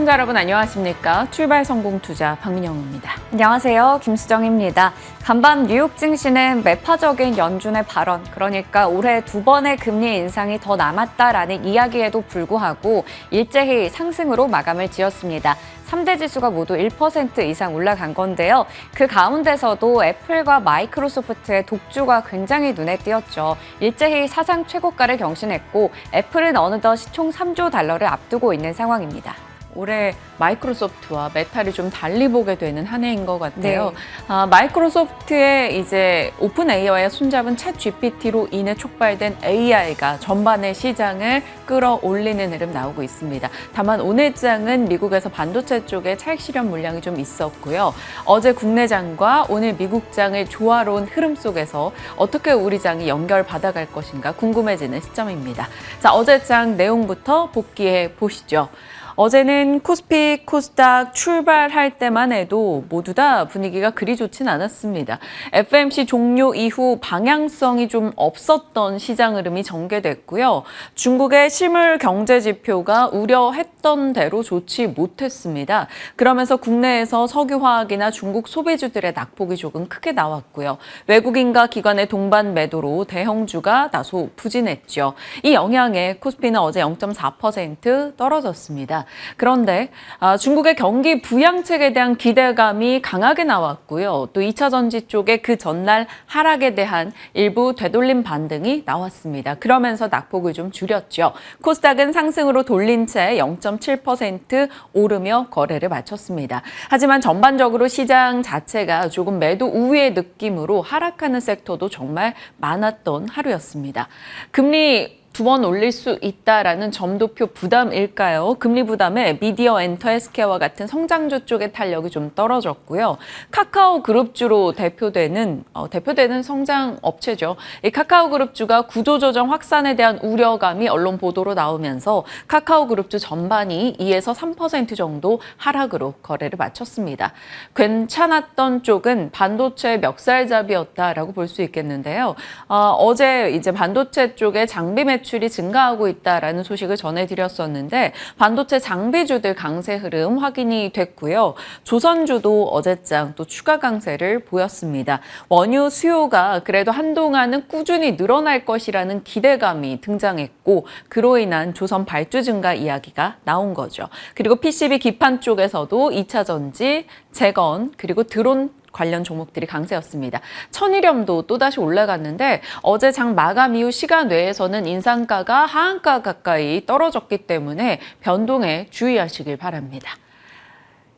시청자 여러분 안녕하십니까? 출발 성공 투자 박민영입니다. 안녕하세요. 김수정입니다. 간밤 뉴욕 증시는 매파적인 연준의 발언, 그러니까 올해 두 번의 금리 인상이 더 남았다라는 이야기에도 불구하고 일제히 상승으로 마감을 지었습니다. 3대 지수가 모두 1% 이상 올라간 건데요. 그 가운데서도 애플과 마이크로소프트의 독주가 굉장히 눈에 띄었죠. 일제히 사상 최고가를 경신했고 애플은 어느덧 시총 3조 달러를 앞두고 있는 상황입니다. 올해 마이크로소프트와 메타를 좀 달리 보게 되는 한 해인 것 같아요. 네. 마이크로소프트의 이제 오픈 AI와 손잡은 챗 GPT로 인해 촉발된 AI가 전반의 시장을 끌어올리는 흐름 나오고 있습니다. 다만 오늘 장은 미국에서 반도체 쪽에 차익 실현 물량이 좀 있었고요. 어제 국내 장과 오늘 미국 장의 조화로운 흐름 속에서 어떻게 우리 장이 연결 받아갈 것인가 궁금해지는 시점입니다. 자, 어제 장 내용부터 복귀해 보시죠. 어제는 코스피, 코스닥 출발할 때만 해도 모두 다 분위기가 그리 좋진 않았습니다. FOMC 종료 이후 방향성이 좀 없었던 시장 흐름이 전개됐고요. 중국의 실물 경제 지표가 우려했던 대로 좋지 못했습니다. 그러면서 국내에서 석유화학이나 중국 소비주들의 낙폭이 조금 크게 나왔고요. 외국인과 기관의 동반 매도로 대형주가 다소 부진했죠. 이 영향에 코스피는 어제 0.4% 떨어졌습니다. 그런데 중국의 경기 부양책에 대한 기대감이 강하게 나왔고요. 또 2차 전지 쪽에 그 전날 하락에 대한 일부 되돌림 반등이 나왔습니다. 그러면서 낙폭을 좀 줄였죠. 코스닥은 상승으로 돌린 채 0.7% 오르며 거래를 마쳤습니다. 하지만 전반적으로 시장 자체가 조금 매도 우위의 느낌으로 하락하는 섹터도 정말 많았던 하루였습니다. 금리 두 번 올릴 수 있다라는 점도표 부담일까요? 금리 부담에 미디어 앤 헬스케어와 같은 성장주 쪽의 탄력이 좀 떨어졌고요. 카카오 그룹주로 대표되는 성장 업체죠. 이 카카오 그룹주가 구조조정 확산에 대한 우려감이 언론 보도로 나오면서 카카오 그룹주 전반이 2에서 3% 정도 하락으로 거래를 마쳤습니다. 괜찮았던 쪽은 반도체 멱살잡이였다라고 볼 수 있겠는데요. 어제 이제 반도체 쪽에 장비 매출이 증가하고 있다라는 소식을 전해드렸었는데 반도체 장비주들 강세 흐름 확인이 됐고요. 조선주도 어제장 또 추가 강세를 보였습니다. 원유 수요가 그래도 한동안은 꾸준히 늘어날 것이라는 기대감이 등장했고 그로 인한 조선 발주 증가 이야기가 나온 거죠. 그리고 PCB 기판 쪽에서도 2차 전지, 재건, 그리고 드론 관련 종목들이 강세였습니다. 천일염도 또다시 올라갔는데 어제 장 마감 이후 시간 외에서는 인상가가 하한가 가까이 떨어졌기 때문에 변동에 주의하시길 바랍니다.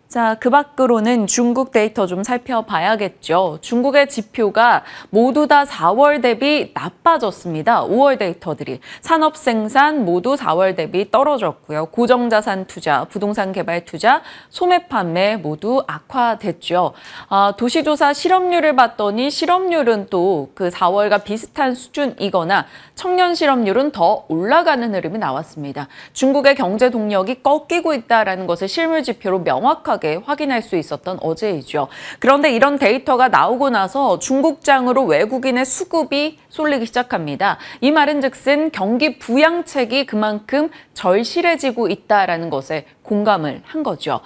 자, 그 밖으로는 중국 데이터 좀 살펴봐야겠죠. 중국의 지표가 모두 다 4월 대비 나빠졌습니다. 5월 데이터들이. 산업 생산 모두 4월 대비 떨어졌고요. 고정자산 투자, 부동산 개발 투자, 소매 판매 모두 악화됐죠. 도시조사 실업률을 봤더니 실업률은 또 그 4월과 비슷한 수준이거나 청년 실업률은 더 올라가는 흐름이 나왔습니다. 중국의 경제 동력이 꺾이고 있다는 것을 실물 지표로 명확하게 확인할 수 있었던 어제이죠. 그런데 이런 데이터가 나오고 나서 중국장으로 외국인의 수급이 쏠리기 시작합니다. 이 말은즉슨 경기 부양책이 그만큼 절실해지고 있다는 것에 공감을 한 거죠.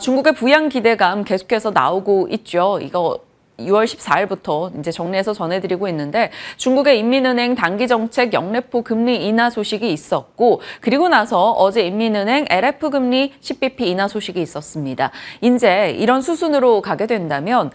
중국의 부양 기대감 계속해서 나오고 있죠. 이거 6월 14일부터 이제 정리해서 전해드리고 있는데 중국의 인민은행 단기정책 영래포 금리 인하 소식이 있었고 그리고 나서 어제 인민은행 LF 금리 10bp 인하 소식이 있었습니다. 이제 이런 수순으로 가게 된다면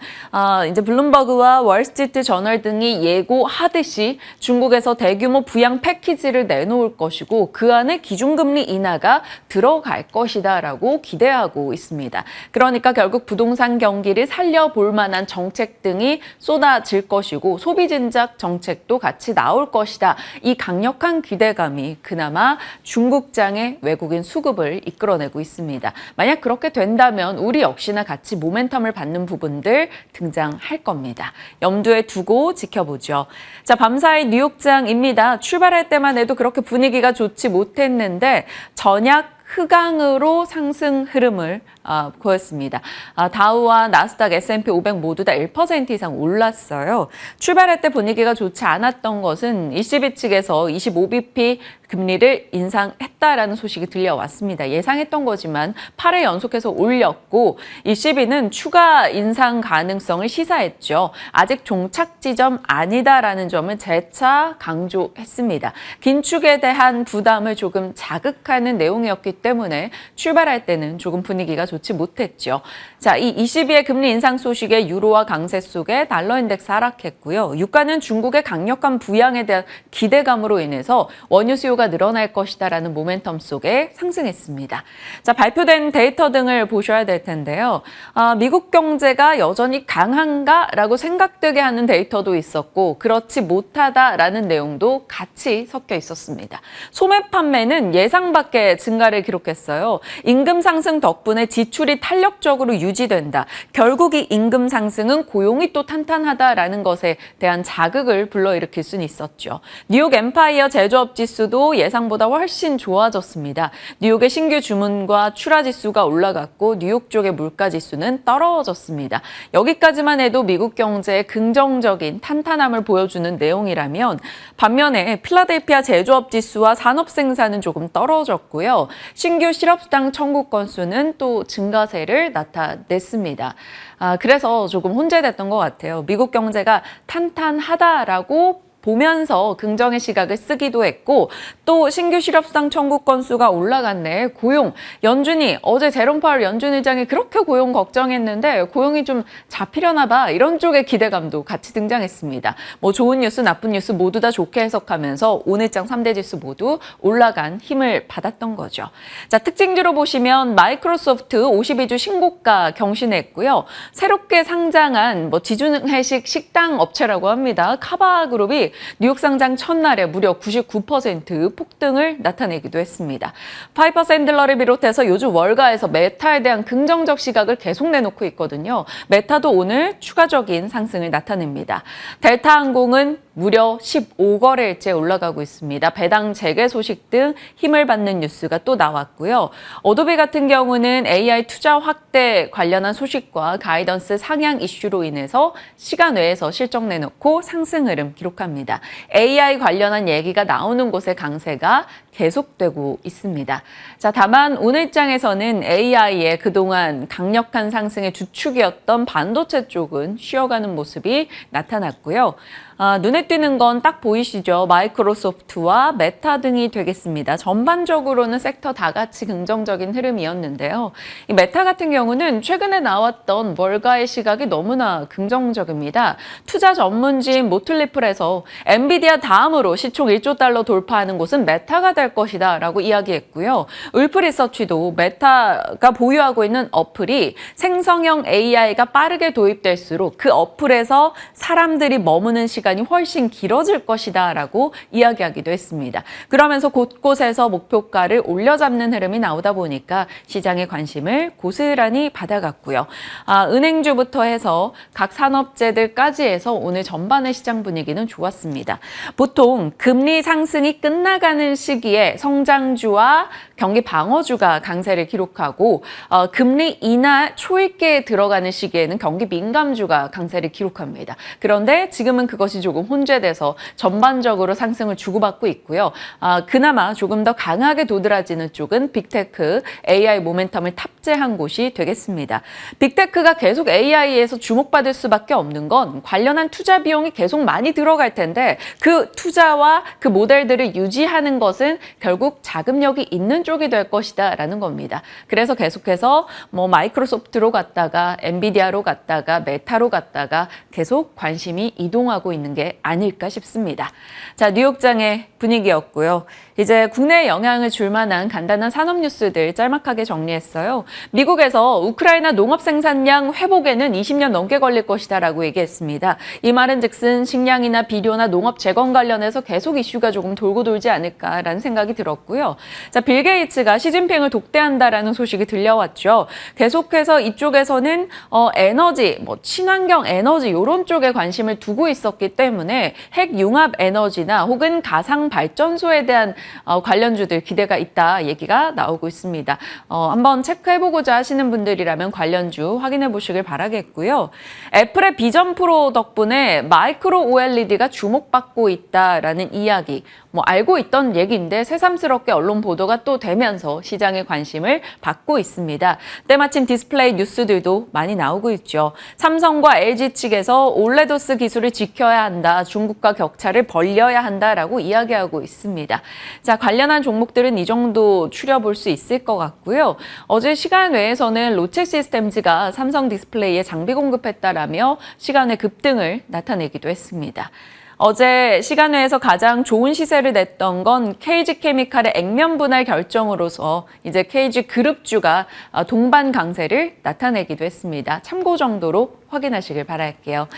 이제 블룸버그와 월스트리트 저널 등이 예고하듯이 중국에서 대규모 부양 패키지를 내놓을 것이고 그 안에 기준금리 인하가 들어갈 것이다라고 기대하고 있습니다. 그러니까 결국 부동산 경기를 살려볼 만한 정책 등이 쏟아질 것이고 소비 진작 정책도 같이 나올 것이다. 이 강력한 기대감이 그나마 중국장의 외국인 수급을 이끌어내고 있습니다. 만약 그렇게 된다면 우리 역시나 같이 모멘텀을 받는 부분들 등장할 겁니다. 염두에 두고 지켜보죠. 자, 밤사이 뉴욕장입니다. 출발할 때만 해도 그렇게 분위기가 좋지 못했는데 전약 흑강으로 상승 흐름을 보였습니다. 다우와 나스닥, S&P 500 모두 다 1% 이상 올랐어요. 출발할 때 분위기가 좋지 않았던 것은 ECB 측에서 25bp 금리를 인상했다라는 소식이 들려왔습니다. 예상했던 거지만 8회 연속해서 올렸고 ECB는 추가 인상 가능성을 시사했죠. 아직 종착 지점 아니다라는 점을 재차 강조했습니다. 긴축에 대한 부담을 조금 자극하는 내용이었기 때문에 출발할 때는 조금 분위기가 좋지 못했죠. 자, 이 ECB의 금리 인상 소식에 유로화 강세 속에 달러 인덱스 하락했고요. 유가는 중국의 강력한 부양에 대한 기대감으로 인해서 원유 수요가 늘어날 것이다라는 모멘텀 속에 상승했습니다. 자, 발표된 데이터 등을 보셔야 될 텐데요. 미국 경제가 여전히 강한가라고 생각되게 하는 데이터도 있었고 그렇지 못하다라는 내용도 같이 섞여 있었습니다. 소매 판매는 예상 밖의 증가를 기록했어요. 임금 상승 덕분에 지출이 탄력적으로 유지된다. 결국 이 임금 상승은 고용이 또 탄탄하다라는 것에 대한 자극을 불러일으킬 수는 있었죠. 뉴욕 엠파이어 제조업 지수도 예상보다 훨씬 좋아졌습니다. 뉴욕의 신규 주문과 출하 지수가 올라갔고 뉴욕 쪽의 물가 지수는 떨어졌습니다. 여기까지만 해도 미국 경제의 긍정적인 탄탄함을 보여주는 내용이라면 반면에 필라델피아 제조업 지수와 산업 생산은 조금 떨어졌고요. 신규 실업수당 청구 건수는 또 증가세를 나타냈습니다. 그래서 조금 혼재됐던 것 같아요. 미국 경제가 탄탄하다라고 보면서 긍정의 시각을 쓰기도 했고 또 신규 실업수당 청구 건수가 올라갔네. 고용, 연준이 어제 제롬 파월 연준 의장이 그렇게 고용 걱정했는데 고용이 좀 잡히려나 봐. 이런 쪽의 기대감도 같이 등장했습니다. 뭐 좋은 뉴스, 나쁜 뉴스 모두 다 좋게 해석하면서 오늘장 3대 지수 모두 올라간 힘을 받았던 거죠. 자, 특징주로 보시면 마이크로소프트 52주 신고가 경신했고요. 새롭게 상장한 지중해식 식당 업체라고 합니다. 카바그룹이 뉴욕 상장 첫날에 무려 99% 폭등을 나타내기도 했습니다. 파이퍼 샌들러를 비롯해서 요즘 월가에서 메타에 대한 긍정적 시각을 계속 내놓고 있거든요. 메타도 오늘 추가적인 상승을 나타냅니다. 델타항공은 무려 15거래일째 올라가고 있습니다. 배당 재개 소식 등 힘을 받는 뉴스가 또 나왔고요. 어도비 같은 경우는 AI 투자 확대 관련한 소식과 가이던스 상향 이슈로 인해서 시간 외에서 실적 내놓고 상승 흐름 기록합니다. AI 관련한 얘기가 나오는 곳의 강세가 계속되고 있습니다. 자, 다만 오늘장에서는 AI의 그동안 강력한 상승의 주축이었던 반도체 쪽은 쉬어가는 모습이 나타났고요. 눈에 띄는 건 딱 보이시죠? 마이크로소프트와 메타 등이 되겠습니다. 전반적으로는 섹터 다 같이 긍정적인 흐름이었는데요. 이 메타 같은 경우는 최근에 나왔던 월가의 시각이 너무나 긍정적입니다. 투자 전문지인 모틀리플에서 엔비디아 다음으로 시총 1조 달러 돌파하는 곳은 메타가 될 것이다 라고 이야기했고요. 울프 리서치도 메타가 보유하고 있는 어플이 생성형 AI가 빠르게 도입될수록 그 어플에서 사람들이 머무는 시간이 훨씬 길어질 것이다 라고 이야기하기도 했습니다. 그러면서 곳곳에서 목표가를 올려잡는 흐름이 나오다 보니까 시장의 관심을 고스란히 받아갔고요. 은행주부터 해서 각 산업재들까지 해서 오늘 전반의 시장 분위기는 좋았습니다. 보통 금리 상승이 끝나가는 시기에 성장주와 경기 방어주가 강세를 기록하고 금리 인하 초입기에 들어가는 시기에는 경기 민감주가 강세를 기록합니다. 그런데 지금은 그것이 조금 혼재돼서 전반적으로 상승을 주고받고 있고요. 그나마 조금 더 강하게 도드라지는 쪽은 빅테크, AI 모멘텀을 탑재한 곳이 되겠습니다. 빅테크가 계속 AI에서 주목받을 수밖에 없는 건 관련한 투자 비용이 계속 많이 들어갈 텐데 그 투자와 그 모델들을 유지하는 것은 결국 자금력이 있는 쪽이 될 것이다 라는 겁니다. 그래서 계속해서 마이크로소프트로 갔다가 엔비디아로 갔다가 메타로 갔다가 계속 관심이 이동하고 있는 게 아닐까 싶습니다. 자, 뉴욕장의 분위기였고요. 이제 국내에 영향을 줄 만한 간단한 산업 뉴스들 짤막하게 정리했어요. 미국에서 우크라이나 농업 생산량 회복에는 20년 넘게 걸릴 것이다 라고 얘기했습니다. 이 말은 즉슨 식량이나 비료나 농업 재건 관련해서 계속 이슈가 조금 돌고 돌지 않을까라는 생각이 들었고요. 자, 빌 게이츠가 시진핑을 독대한다라는 소식이 들려왔죠. 계속해서 이쪽에서는 에너지, 친환경 에너지 이런 쪽에 관심을 두고 있었기 때문에 핵융합 에너지나 혹은 가상 발전소에 대한 관련주들 기대가 있다 얘기가 나오고 있습니다. 한번 체크해보고자 하시는 분들이라면 관련주 확인해 보시길 바라겠고요. 애플의 비전 프로 덕분에 마이크로 OLED가 주목받고 있다라는 이야기, 알고 있던 얘기인데 새삼스럽게 언론 보도가 또 되면서 시장의 관심을 받고 있습니다. 때마침 디스플레이 뉴스들도 많이 나오고 있죠. 삼성과 LG 측에서 올레도스 기술을 지켜야 한다, 중국과 격차를 벌려야 한다라고 이야기하고 있습니다. 자, 관련한 종목들은 이 정도 추려볼 수 있을 것 같고요. 어제 시간 외에서는 롯데 시스템즈가 삼성 디스플레이에 장비 공급했다라며 시간의 급등을 나타내기도 했습니다. 어제 시간외에서 가장 좋은 시세를 냈던 건 KG케미칼의 액면 분할 결정으로서 이제 KG그룹주가 동반 강세를 나타내기도 했습니다. 참고 정도로 확인하시길 바랄게요.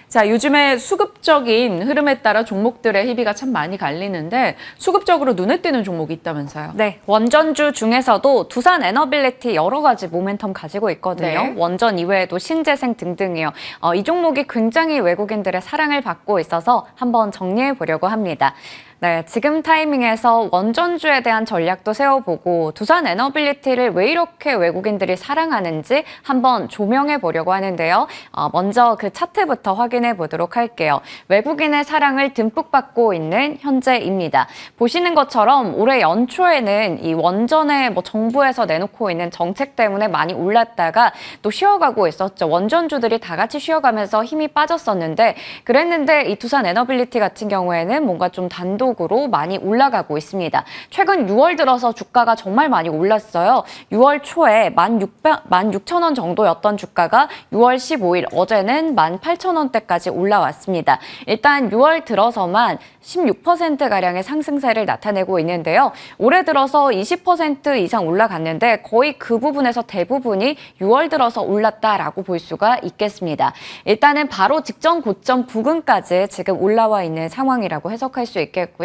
자, 요즘에 수급적인 흐름에 따라 종목들의 희비가 참 많이 갈리는데 수급적으로 눈에 띄는 종목이 있다면서요? 네, 원전주 중에서도 두산 에너빌리티 여러 가지 모멘텀 가지고 있거든요. 네. 원전 이외에도 신재생 등등이요. 이 종목이 굉장히 외국인들의 사랑을 받고 있어서 한번 정리해 보려고 합니다. 네, 지금 타이밍에서 원전주에 대한 전략도 세워보고 두산 에너빌리티를 왜 이렇게 외국인들이 사랑하는지 한번 조명해 보려고 하는데요. 먼저 그 차트부터 확인해 보도록 할게요. 외국인의 사랑을 듬뿍 받고 있는 현재입니다. 보시는 것처럼 올해 연초에는 이 원전에 정부에서 내놓고 있는 정책 때문에 많이 올랐다가 또 쉬어가고 있었죠. 원전주들이 다 같이 쉬어가면서 힘이 빠졌었는데 그랬는데 이 두산 에너빌리티 같은 경우에는 뭔가 좀 단독 으로 많이 올라가고 있습니다. 최근 6월 들어서 주가가 정말 많이 올랐어요. 6월 초에 16,000원 정도였던 주가가 6월 15일 어제는 18,000원대까지 올라왔습니다. 일단 6월 들어서만 16%가량의 상승세를 나타내고 있는데요. 올해 들어서 20% 이상 올라갔는데 거의 그 부분에서 대부분이 6월 들어서 올랐다라고 볼 수가 있겠습니다. 일단은 바로 직전 고점 부근까지 지금 올라와 있는 상황이라고 해석할 수 있겠고요.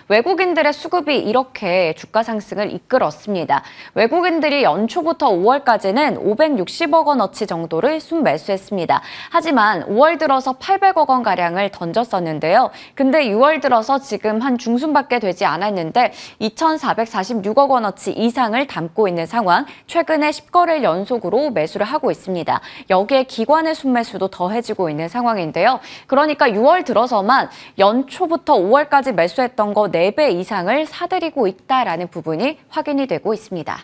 외국인들의 수급이 이렇게 주가 상승을 이끌었습니다. 외국인들이 연초부터 5월까지는 560억 원어치 정도를 순매수했습니다. 하지만 5월 들어서 800억 원가량을 던졌었는데요. 근데 6월 들어서 지금 한 중순밖에 되지 않았는데 2,446억 원어치 이상을 담고 있는 상황, 최근에 10거래일 연속으로 매수를 하고 있습니다. 여기에 기관의 순매수도 더해지고 있는 상황인데요. 그러니까 6월 들어서만 연초부터 5월까지 매수했던 거 4배 이상을 사들이고 있다라는 부분이 확인이 되고 있습니다.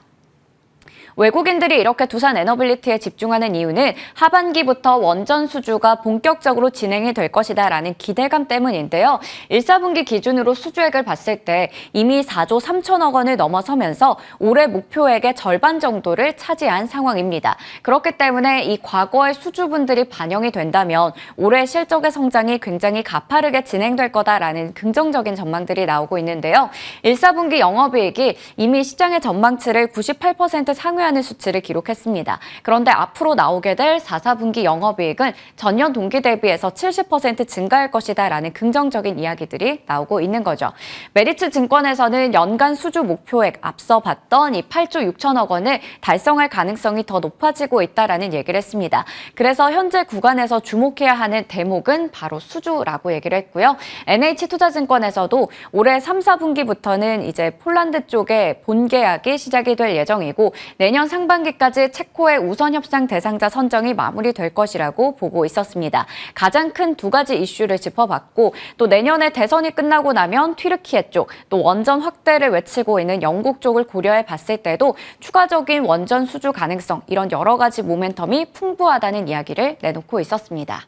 외국인들이 이렇게 두산 에너빌리티에 집중하는 이유는 하반기부터 원전 수주가 본격적으로 진행이 될 것이다라는 기대감 때문인데요. 1, 4분기 기준으로 수주액을 봤을 때 이미 4조 3천억 원을 넘어서면서 올해 목표액의 절반 정도를 차지한 상황입니다. 그렇기 때문에 이 과거의 수주분들이 반영이 된다면 올해 실적의 성장이 굉장히 가파르게 진행될 거다라는 긍정적인 전망들이 나오고 있는데요. 1, 4분기 영업이익이 이미 시장의 전망치를 98% 상회하는 수치를 기록했습니다. 그런데 앞으로 나오게 될 4, 4분기 영업이익은 전년 동기 대비해서 70% 증가할 것이다라는 긍정적인 이야기들이 나오고 있는 거죠. 메리츠 증권에서는 연간 수주 목표액 앞서 봤던 이 8조 6천억 원을 달성할 가능성이 더 높아지고 있다라는 얘기를 했습니다. 그래서 현재 구간에서 주목해야 하는 대목은 바로 수주라고 얘기를 했고요. NH투자증권에서도 올해 3, 4분기부터는 이제 폴란드 쪽에 본계약이 시작이 될 예정이고 내년 상반기까지 체코의 우선 협상 대상자 선정이 마무리될 것이라고 보고 있었습니다. 가장 큰 두 가지 이슈를 짚어봤고 또 내년에 대선이 끝나고 나면 튀르키예 쪽, 또 원전 확대를 외치고 있는 영국 쪽을 고려해 봤을 때도 추가적인 원전 수주 가능성, 이런 여러 가지 모멘텀이 풍부하다는 이야기를 내놓고 있었습니다.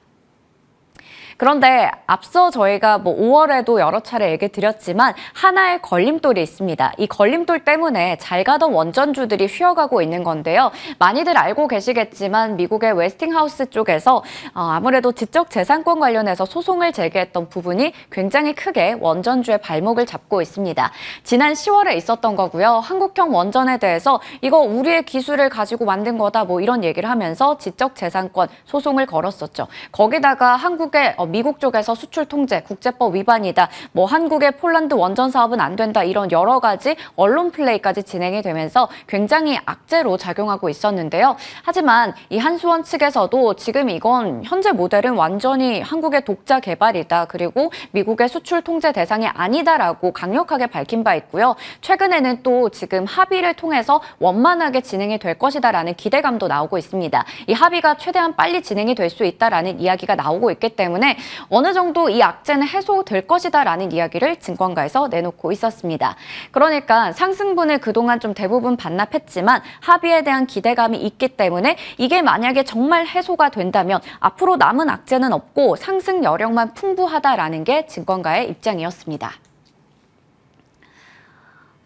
그런데 앞서 저희가 5월에도 여러 차례 얘기 드렸지만 하나의 걸림돌이 있습니다. 이 걸림돌 때문에 잘 가던 원전주들이 쉬어가고 있는 건데요. 많이들 알고 계시겠지만 미국의 웨스팅하우스 쪽에서 아무래도 지적재산권 관련해서 소송을 제기했던 부분이 굉장히 크게 원전주의 발목을 잡고 있습니다. 지난 10월에 있었던 거고요. 한국형 원전에 대해서 이거 우리의 기술을 가지고 만든 거다 이런 얘기를 하면서 지적재산권 소송을 걸었었죠. 거기다가 한국의 미국 쪽에서 수출 통제, 국제법 위반이다. 뭐 한국의 폴란드 원전 사업은 안 된다. 이런 여러 가지 언론 플레이까지 진행이 되면서 굉장히 악재로 작용하고 있었는데요. 하지만 이 한수원 측에서도 지금 이건 현재 모델은 완전히 한국의 독자 개발이다. 그리고 미국의 수출 통제 대상이 아니다라고 강력하게 밝힌 바 있고요. 최근에는 또 지금 합의를 통해서 원만하게 진행이 될 것이다라는 기대감도 나오고 있습니다. 이 합의가 최대한 빨리 진행이 될 수 있다라는 이야기가 나오고 있기 때문에 어느 정도 이 악재는 해소될 것이다라는 이야기를 증권가에서 내놓고 있었습니다. 그러니까 상승분을 그동안 좀 대부분 반납했지만 합의에 대한 기대감이 있기 때문에 이게 만약에 정말 해소가 된다면 앞으로 남은 악재는 없고 상승 여력만 풍부하다라는 게 증권가의 입장이었습니다.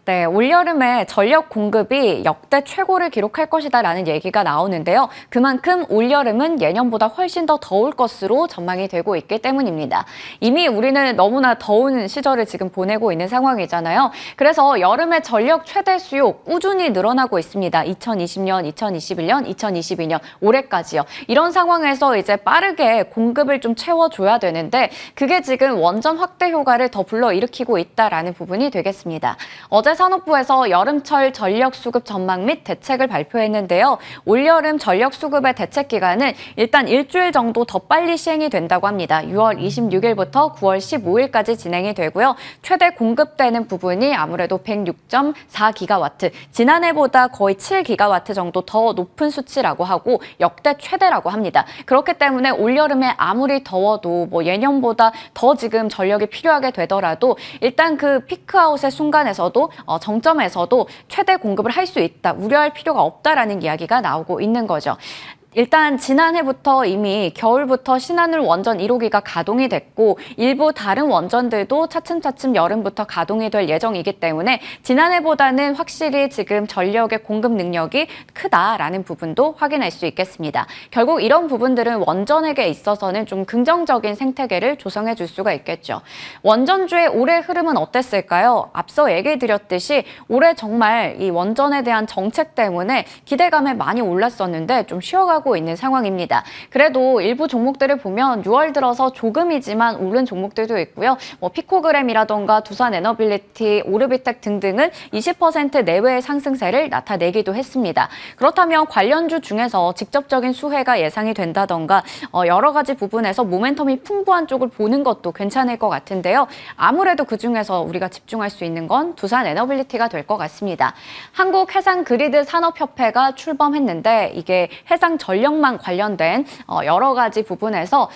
네, 올여름에 전력 공급이 역대 최고를 기록할 것이다라는 얘기가 나오는데요. 그만큼 올여름은 예년보다 훨씬 더 더울 것으로 전망이 되고 있기 때문입니다. 이미 우리는 너무나 더운 시절을 지금 보내고 있는 상황이잖아요. 그래서 여름에 전력 최대 수요 꾸준히 늘어나고 있습니다. 2020년, 2021년, 2022년, 올해까지요. 이런 상황에서 이제 빠르게 공급을 좀 채워줘야 되는데 그게 지금 원전 확대 효과를 더 불러일으키고 있다라는 부분이 되겠습니다. 어제 산업부에서 여름철 전력 수급 전망 및 대책을 발표했는데요. 올여름 전력 수급의 대책 기간은 일단 일주일 정도 더 빨리 시행이 된다고 합니다. 6월 26일부터 9월 15일까지 진행이 되고요. 최대 공급되는 부분이 아무래도 106.4기가와트, 지난해보다 거의 7기가와트 정도 더 높은 수치라고 하고 역대 최대라고 합니다. 그렇기 때문에 올여름에 아무리 더워도 뭐 예년보다 더 지금 전력이 필요하게 되더라도 일단 그 피크아웃의 순간에서도 정점에서도 최대 공급을 할 수 있다, 우려할 필요가 없다라는 이야기가 나오고 있는 거죠. 일단 지난해부터 이미 겨울부터 신한울 원전 1호기가 가동이 됐고 일부 다른 원전들도 차츰차츰 여름부터 가동이 될 예정이기 때문에 지난해보다는 확실히 지금 전력의 공급 능력이 크다라는 부분도 확인할 수 있겠습니다. 결국 이런 부분들은 원전에게 있어서는 좀 긍정적인 생태계를 조성해 줄 수가 있겠죠. 원전주의 올해 흐름은 어땠을까요? 앞서 얘기 드렸듯이 올해 정말 이 원전에 대한 정책 때문에 기대감에 많이 올랐었는데 좀 쉬어가고 있는 상황입니다. 그래도 일부 종목들을 보면 6월 들어서 조금이지만 오른 종목들도 있고요. 뭐 피코그램이라던가 두산에너빌리티, 오르비텍 등등은 20% 내외의 상승세를 나타내기도 했습니다. 그렇다면 관련주 중에서 직접적인 수혜가 예상이 된다던가 여러 가지 부분에서 모멘텀이 풍부한 쪽을 보는 것도 괜찮을 것 같은데요. 아무래도 그중에서 우리가 집중할 수 있는 건 두산에너빌리티가 될 것 같습니다. 한국해상그리드산업협회가 출범했는데 이게 해상 전력망 관련된 여러 가지 부분에서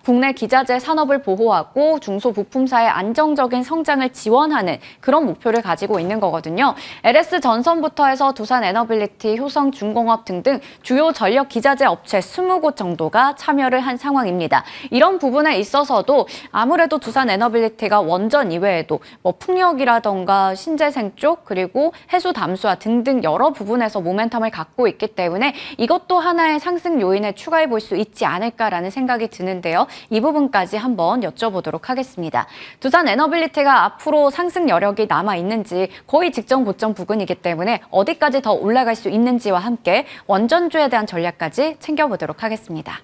국내 기자재 산업을 보호하고 중소부품사의 안정적인 성장을 지원하는 그런 목표를 가지고 있는 거거든요. LS전선부터 해서 두산에너빌리티, 효성중공업 등등 주요 전력 기자재 업체 20곳 정도가 참여를 한 상황입니다. 이런 부분에 있어서도 아무래도 두산에너빌리티가 원전 이외에도 뭐 풍력이라던가 신재생 쪽 그리고 해수 담수화 등등 여러 부분에서 모멘텀을 갖고 있기 때문에 이것도 하나의 상승 요인에 추가해 볼 수 있지 않을까라는 생각이 드는데요. 이 부분까지 한번 여쭤보도록 하겠습니다. 두산에너빌리티가 앞으로 상승 여력이 남아 있는지 거의 직전 고점 부근이기 때문에 어디까지 더 올라갈 수 있는지와 함께 원전주에 대한 전략까지 챙겨보도록 하겠습니다.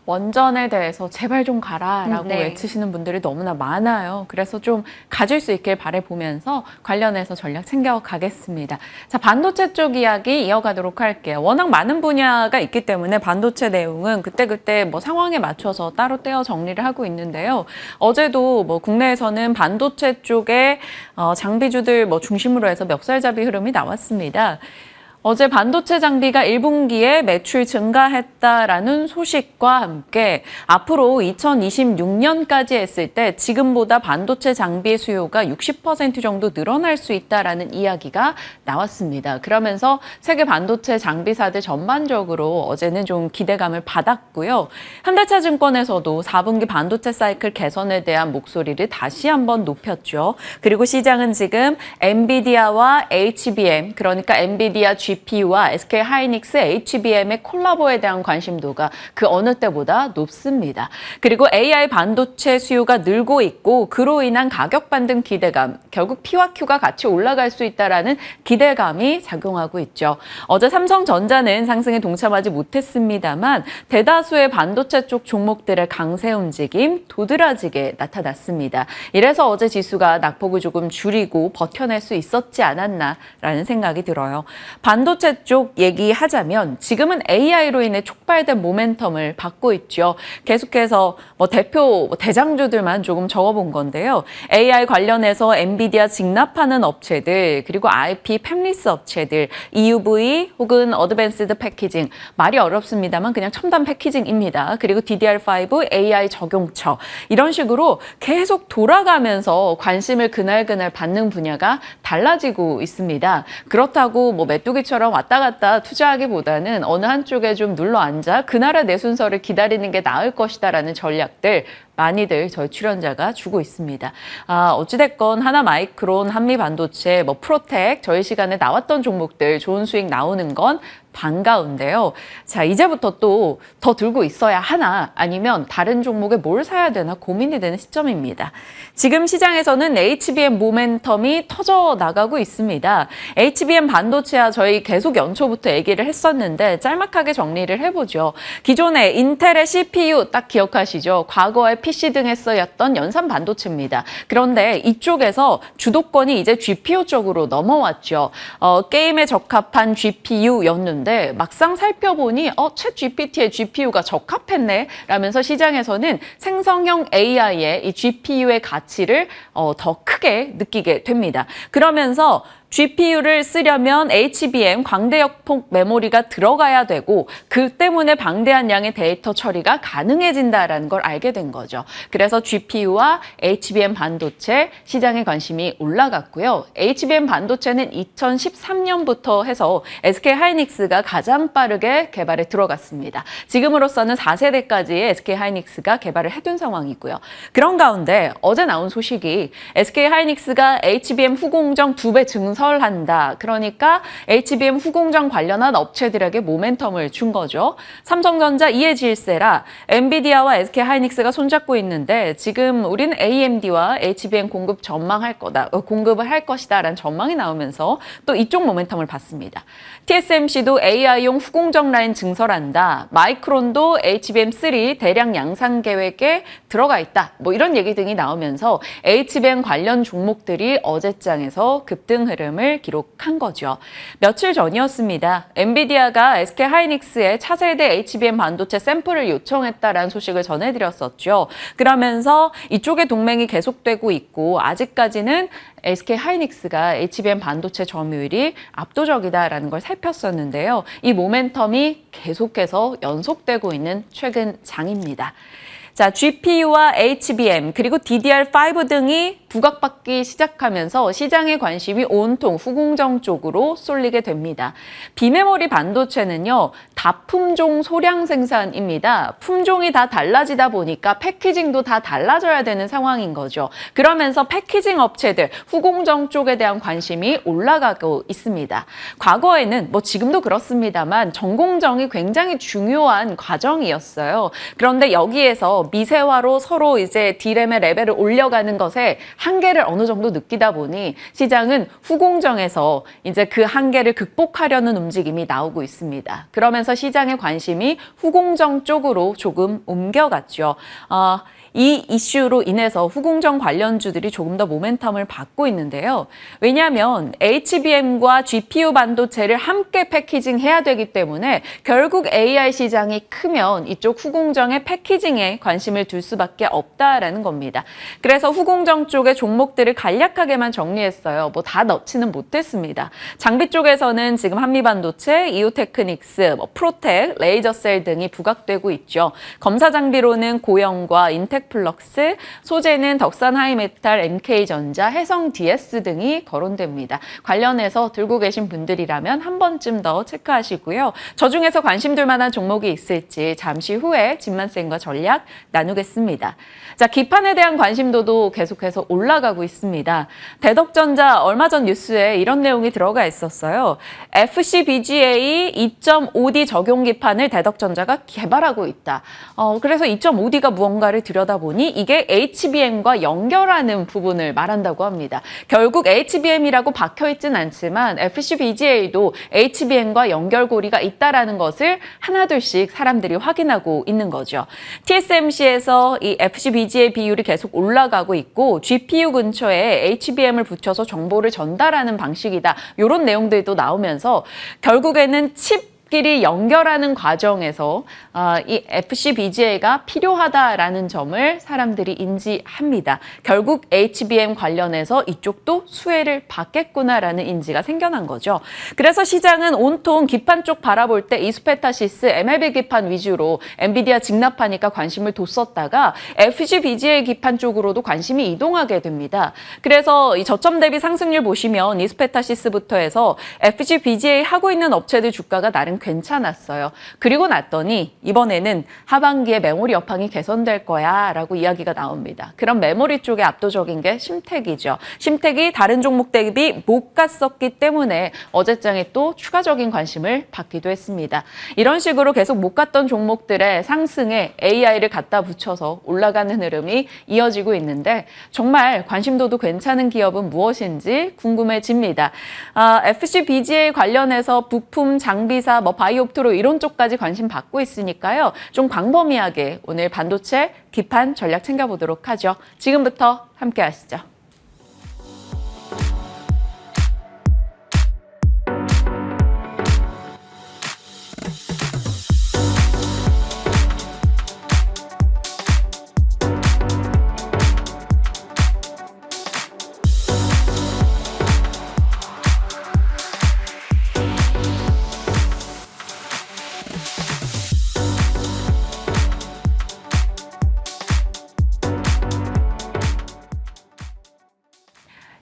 원전에 대해서 제발 좀 가라라고 네. 외치시는 분들이 너무나 많아요. 그래서 좀 가질 수 있길 바라보면서 관련해서 전략 챙겨가겠습니다. 자, 반도체 쪽 이야기 이어가도록 할게요. 워낙 많은 분야가 있기 때문에 반도체 내용은 그때그때 뭐 상황에 맞춰서 따로 떼어 정리를 하고 있는데요. 어제도 뭐 국내에서는 반도체 쪽에 장비주들 뭐 중심으로 해서 멱살잡이 흐름이 나왔습니다. 어제 반도체 장비가 1분기에 매출 증가했다라는 소식과 함께 앞으로 2026년까지 했을 때 지금보다 반도체 장비 수요가 60% 정도 늘어날 수 있다라는 이야기가 나왔습니다. 그러면서 세계 반도체 장비사들 전반적으로 어제는 좀 기대감을 받았고요. 현대차증권에서도 4분기 반도체 사이클 개선에 대한 목소리를 다시 한번 높였죠. 그리고 시장은 지금 엔비디아와 HBM, 그러니까 엔비디아 GPU와 SK 하이닉스, HBM의 콜라보에 대한 관심도가 그 어느 때보다 높습니다. 그리고 AI 반도체 수요가 늘고 있고 그로 인한 가격 반등 기대감, 결국 P와 Q가 같이 올라갈 수 있다라는 기대감이 작용하고 있죠. 어제 삼성전자는 상승에 동참하지 못했습니다만 대다수의 반도체 쪽 종목들의 강세 움직임 도드라지게 나타났습니다. 이래서 어제 지수가 낙폭을 조금 줄이고 버텨낼 수 있었지 않았나라는 생각이 들어요. 반도체 쪽 얘기하자면 지금은 AI로 인해 촉발된 모멘텀을 받고 있죠. 계속해서 대표 대장주들만 조금 적어본 건데요. AI 관련해서 엔비디아 직납하는 업체들, 그리고 IP 팹리스 업체들, EUV 혹은 어드밴스드 패키징, 말이 어렵습니다만 그냥 첨단 패키징입니다. 그리고 DDR5 AI 적용처, 이런 식으로 계속 돌아가면서 관심을 그날그날 받는 분야가 달라지고 있습니다. 그렇다고 메뚜기처럼 왔다 갔다 투자하기보다는 어느 한쪽에 좀 눌러 앉아 그날의 내 순서를 기다리는 게 나을 것이다라는 전략들 많이들 저희 출연자가 주고 있습니다. 어찌됐건 하나마이크론, 한미반도체, 프로텍, 저희 시간에 나왔던 종목들 좋은 수익 나오는 건 반가운데요. 자, 이제부터 또 더 들고 있어야 하나 아니면 다른 종목에 뭘 사야 되나 고민이 되는 시점입니다. 지금 시장에서는 HBM 모멘텀이 터져 나가고 있습니다. HBM 반도체와 저희 계속 연초부터 얘기를 했었는데 짤막하게 정리를 해보죠. 기존에 인텔의 CPU 딱 기억하시죠? 과거에 PC 등에 쓰였던 연산 반도체입니다. 그런데 이쪽에서 주도권이 이제 GPU 쪽으로 넘어왔죠. 게임에 적합한 GPU였는데 막상 살펴보니 챗 GPT의 GPU가 적합했네 라면서 시장에서는 생성형 AI의 이 GPU의 가치를 더 크게 느끼게 됩니다. 그러면서 GPU를 쓰려면 HBM 광대역폭 메모리가 들어가야 되고 그 때문에 방대한 양의 데이터 처리가 가능해진다라는 걸 알게 된 거죠. 그래서 GPU와 HBM 반도체 시장의 관심이 올라갔고요. HBM 반도체는 2013년부터 해서 SK 하이닉스가 가장 빠르게 개발에 들어갔습니다. 지금으로서는 4세대까지의 SK 하이닉스가 개발을 해둔 상황이고요. 그런 가운데 어제 나온 소식이 SK 하이닉스가 HBM 후공정 2배 증설한다. 그러니까 HBM 후공정 관련한 업체들에게 모멘텀을 준 거죠. 삼성전자 이해질세라 엔비디아와 SK 하이닉스가 손잡고 있는데 지금 우리는 AMD와 HBM 공급을 할 것이다라는 전망이 나오면서 또 이쪽 모멘텀을 받습니다. TSMC도 AI용 후공정 라인 증설한다. 마이크론도 HBM3 대량 양산 계획에 들어가 있다. 이런 얘기 등이 나오면서 HBM 관련 종목들이 어제장에서 급등 흐름을 기록한 거죠. 며칠 전이었습니다. 엔비디아가 SK 하이닉스에 차세대 HBM 반도체 샘플을 요청했다라는 소식을 전해드렸었죠. 그러면서 이쪽의 동맹이 계속되고 있고 아직까지는 SK 하이닉스가 HBM 반도체 점유율이 압도적이다라는 걸 살폈었는데요. 이 모멘텀이 계속해서 연속되고 있는 최근 장입니다. 자, GPU와 HBM 그리고 DDR5 등이 부각받기 시작하면서 시장의 관심이 온통 후공정 쪽으로 쏠리게 됩니다. 비메모리 반도체는요, 다품종 소량 생산입니다. 품종이 다 달라지다 보니까 패키징도 다 달라져야 되는 상황인 거죠. 그러면서 패키징 업체들, 후공정 쪽에 대한 관심이 올라가고 있습니다. 과거에는 지금도 그렇습니다만 전공정이 굉장히 중요한 과정이었어요. 그런데 여기에서 미세화로 서로 이제 D램의 레벨을 올려가는 것에 한계를 어느 정도 느끼다 보니 시장은 후공정에서 이제 그 한계를 극복하려는 움직임이 나오고 있습니다. 그러면서 시장의 관심이 후공정 쪽으로 조금 옮겨갔죠. 이 이슈로 인해서 후공정 관련주들이 조금 더 모멘텀을 받고 있는데요. 왜냐하면 HBM과 GPU 반도체를 함께 패키징해야 되기 때문에 결국 AI 시장이 크면 이쪽 후공정의 패키징에 관심을 둘 수밖에 없다라는 겁니다. 그래서 후공정 쪽의 종목들을 간략하게만 정리했어요. 다 넣지는 못했습니다. 장비 쪽에서는 지금 한미반도체, 이오테크닉스, 프로텍, 레이저셀 등이 부각되고 있죠. 검사 장비로는 고영과 인텍 테플럭스, 소재는 덕산 하이메탈, MK전자, 해성 DS 등이 거론됩니다. 관련해서 들고 계신 분들이라면 한 번쯤 더 체크하시고요. 저 중에서 관심 둘 만한 종목이 있을지 잠시 후에 진만쌤과 전략 나누겠습니다. 자, 기판에 대한 관심도도 계속해서 올라가고 있습니다. 대덕전자 얼마 전 뉴스에 이런 내용이 들어가 있었어요. FCBGA 2.5D 적용 기판을 대덕전자가 개발하고 있다. 그래서 2.5D가 무언가를 들여다보니 이게 HBM과 연결하는 부분을 말한다고 합니다. 결국 HBM이라고 박혀있진 않지만 FCBGA도 HBM과 연결고리가 있다는 것을 하나둘씩 사람들이 확인하고 있는 거죠. TSMC에서 이 FCBGA 비율이 계속 올라가고 있고 GPU 근처에 HBM을 붙여서 정보를 전달하는 방식이다. 이런 내용들도 나오면서 결국에는 칩끼리 연결하는 과정에서 이 FCBGA가 필요하다라는 점을 사람들이 인지합니다. 결국 HBM 관련해서 이쪽도 수혜를 받겠구나라는 인지가 생겨난 거죠. 그래서 시장은 온통 기판 쪽 바라볼 때 이스페타시스, MLB 기판 위주로 엔비디아 직납하니까 관심을 뒀었다가 FCBGA 기판 쪽으로도 관심이 이동하게 됩니다. 그래서 이 저점 대비 상승률 보시면 이스페타시스부터 해서 FCBGA 하고 있는 업체들 주가가 나름 괜찮았어요. 그리고 났더니 이번에는 하반기에 메모리 여팡이 개선될 거야 라고 이야기가 나옵니다. 그럼 메모리 쪽에 압도적인 게 심텍이죠. 심텍이 다른 종목 대비 못 갔었기 때문에 어제장에 또 추가적인 관심을 받기도 했습니다. 이런 식으로 계속 못 갔던 종목들의 상승에 AI를 갖다 붙여서 올라가는 흐름이 이어지고 있는데 정말 관심도도 괜찮은 기업은 무엇인지 궁금해집니다. FCBGA 관련해서 부품, 장비사, 바이오프트로 이런 쪽까지 관심 받고 있으니까요. 좀 광범위하게 오늘 반도체 기판 전략 챙겨보도록 하죠. 지금부터 함께 하시죠.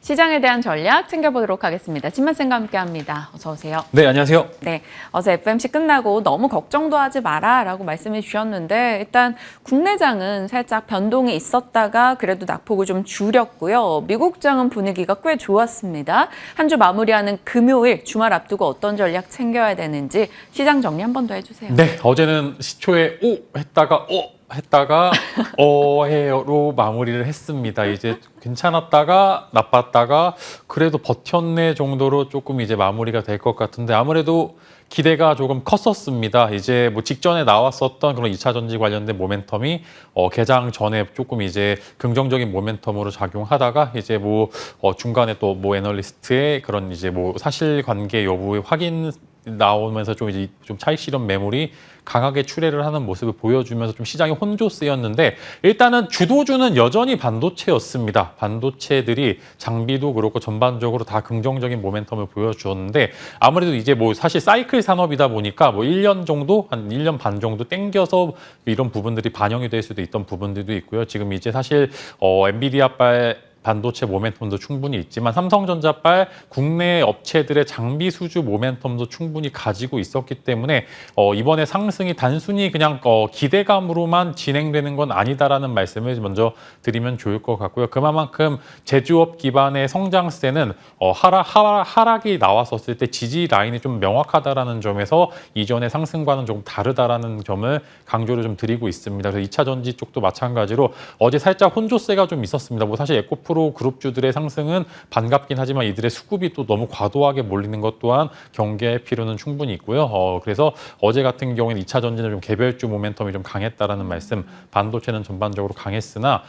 시장에 대한 전략 챙겨보도록 하겠습니다. 진만쌤과 함께합니다. 어서 오세요. 네, 안녕하세요. 네, 어제 FMC 끝나고 너무 걱정도 하지 마라 라고 말씀해 주셨는데 일단 국내장은 살짝 변동이 있었다가 그래도 낙폭을 좀 줄였고요. 미국장은 분위기가 꽤 좋았습니다. 한 주 마무리하는 금요일 주말 앞두고 어떤 전략 챙겨야 되는지 시장 정리 한 번 더 해주세요. 네, 어제는 시초에 했다가 해로 마무리를 했습니다. 이제 괜찮았다가 나빴다가 그래도 버텼네 정도로 조금 이제 마무리가 될 것 같은데 아무래도 기대가 조금 컸었습니다. 이제 뭐 직전에 나왔었던 그런 2차 전지 관련된 모멘텀이 개장 전에 조금 이제 긍정적인 모멘텀으로 작용하다가 이제 뭐 중간에 또 뭐 애널리스트의 그런 이제 뭐 사실관계 여부의 확인 나오면서 좀 이제 좀 차익 실현 매물이 강하게 출회를 하는 모습을 보여주면서 좀 시장이 혼조쓰였는데 일단은 주도주는 여전히 반도체였습니다. 반도체들이 장비도 그렇고 전반적으로 다 긍정적인 모멘텀을 보여주었는데 아무래도 이제 뭐 사실 사이클 산업이다 보니까 뭐 1년 정도 한 1년 반 정도 땡겨서 이런 부분들이 반영이 될 수도 있던 부분들도 있고요. 지금 이제 사실 엔비디아발 반도체 모멘텀도 충분히 있지만 삼성전자발 국내 업체들의 장비 수주 모멘텀도 충분히 가지고 있었기 때문에 이번에 상승이 단순히 그냥 기대감으로만 진행되는 건 아니다라는 말씀을 먼저 드리면 좋을 것 같고요. 그만큼 제조업 기반의 성장세는 하락이 나왔었을 때 지지 라인이 좀 명확하다라는 점에서 이전의 상승과는 조금 다르다라는 점을 강조를 좀 드리고 있습니다. 그래서 2차 전지 쪽도 마찬가지로 어제 살짝 혼조세가 좀 있었습니다. 뭐 사실 에코프로 그룹주들의 상승은 반갑긴 하지만 이들의 수급이 또 너무 과도하게 몰리는 것 또한 경계할 필요는 충분히 있고요. 그래서 어제 같은 경우에는 2차 전지는 좀 개별주 모멘텀이 좀 강했다라는 말씀, 반도체는 전반적으로 강했으나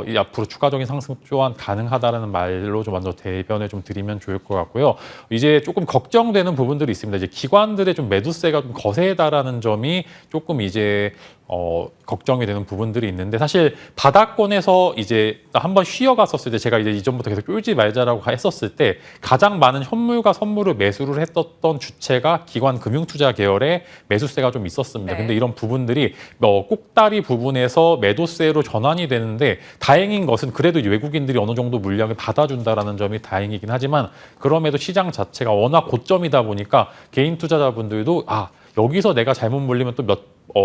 이 앞으로 추가적인 상승 또한 가능하다라는 말로 좀 먼저 대변을 좀 드리면 좋을 것 같고요. 이제 조금 걱정되는 부분들이 있습니다. 이제 기관들의 좀 매도세가 좀 거세다라는 점이 조금 이제 걱정이 되는 부분들이 있는데 사실 바닥권에서 이제 한번 쉬어갔었을 때 제가 이제 이전부터 계속 쫄지 말자라고 했었을 때 가장 많은 현물과 선물을 매수를 했었던 주체가 기관 금융투자 계열의 매수세가 좀 있었습니다. 네. 근데 이런 부분들이 꼭다리 부분에서 매도세로 전환이 되는데 다행인 것은 그래도 외국인들이 어느 정도 물량을 받아준다라는 점이 다행이긴 하지만 그럼에도 시장 자체가 워낙 고점이다 보니까 개인 투자자분들도 여기서 내가 잘못 물리면 또